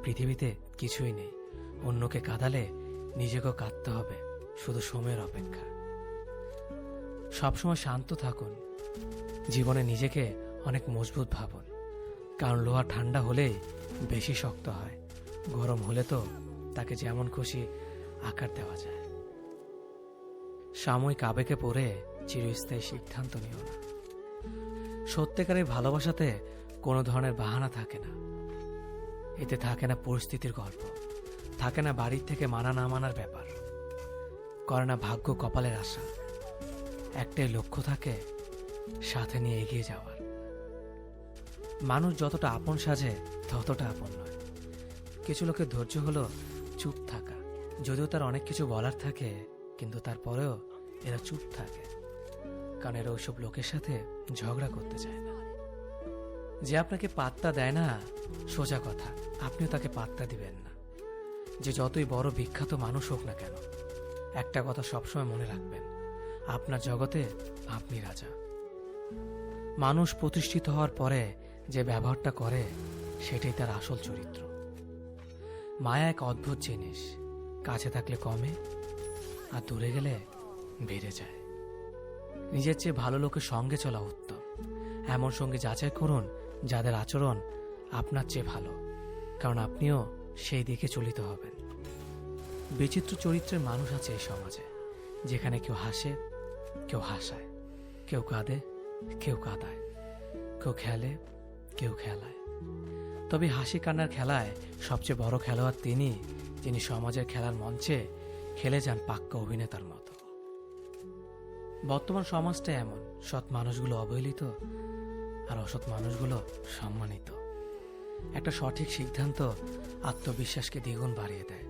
পৃথিবীতে কিছুই নেই। অন্যকে কাঁদালে নিজেকেও কাঁদতে হবে, শুধু সময়ের অপেক্ষা। সবসময় শান্ত থাকুন, জীবনে নিজেকে অনেক মজবুত ভাবুন, কারণ লোহা ঠান্ডা হলেই বেশি শক্ত হয়, গরম হলে তো তাকে যেমন খুশি আকার দেওয়া যায়। সাময়িক আবেগে পড়ে চিরস্থায়ী সিদ্ধান্ত নিও না। সত্যিকারের ভালোবাসাতে কোনো ধরনের বাহানা থাকে না। এতে থাকে না পরিস্থিতির গল্প, থাকে না বাড়ির থেকে মানা না মানার ব্যাপার, করে না ভাগ্য কপালের আশা। একটাই লক্ষ্য থাকে, সাথে নিয়ে এগিয়ে যাওয়ার। মানুষ যতটা আপন সাজে ততটা আপন নয়। কিছু লোকের ধৈর্য হলো চুপ থাকা, যদিও তার অনেক কিছু বলার থাকে, কিন্তু তারপরেও এরা চুপ থাকে, কারণ এরা ওইসব লোকের সাথে ঝগড়া করতে চায় না। যে আপনাকে পাত্তা দেয় না, সোজা কথা, আপনিও তাকে পাত্তা দিবেন না। যে যতই বড় বিখ্যাত মানুষ হোক না কেন, একটা কথা সবসময় মনে রাখবেন, আপনার জগতে আপনি রাজা। মানুষ প্রতিষ্ঠিত হওয়ার পরে যে ব্যবহারটা করে, সেটাই তার আসল চরিত্র। মায়া এক অদ্ভুত জিনিস, কাছে থাকলে কমে আর দূরে গেলে বেড়ে যায়। নিজের চেয়ে ভালো লোকের সঙ্গে চলা উত্তম। এমন সঙ্গে যাচাই করুন যাদের আচরণ আপনার চেয়ে ভালো, কারণ আপনিও সেই দিকে চলিত হবেন। বিচিত্র চরিত্রের মানুষ আছে এই সমাজে, যেখানে কেউ হাসে, কেউ হাসায়, কেউ কাঁদে, কেউ কাঁদায়, কেউ খেলে, কেউ খেলায়। তবে হাসি কান্নার খেলায় সবচেয়ে বড় খেলোয়াড় তিনি, যিনি সমাজের খেলার মঞ্চে খেলে যান পাক্কা অভিনেতার মতো। বর্তমান সমাজটা এমন, সৎ মানুষগুলো অবহেলিত আর অসৎ মানুষগুলো সম্মানিত। একটা সঠিক সিদ্ধান্ত আত্মবিশ্বাসকে দ্বিগুণ বাড়িয়ে দেয়,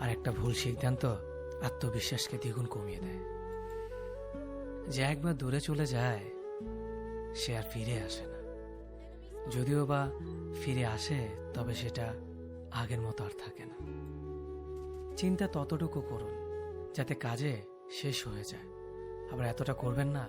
আর একটা ভুল সিদ্ধান্ত আত্মবিশ্বাসকে দ্বিগুণ কমিয়ে দেয়। যে একবার দূরে চলে যায়, সে আর ফিরে আসে না। যদিও বা ফিরে আসে, তবে সেটা আগের মতো আর থাকে না। চিন্তা ততটুকু করুন যাতে কাজে শেষ হয়ে যায়, আবার এতটা করবেন না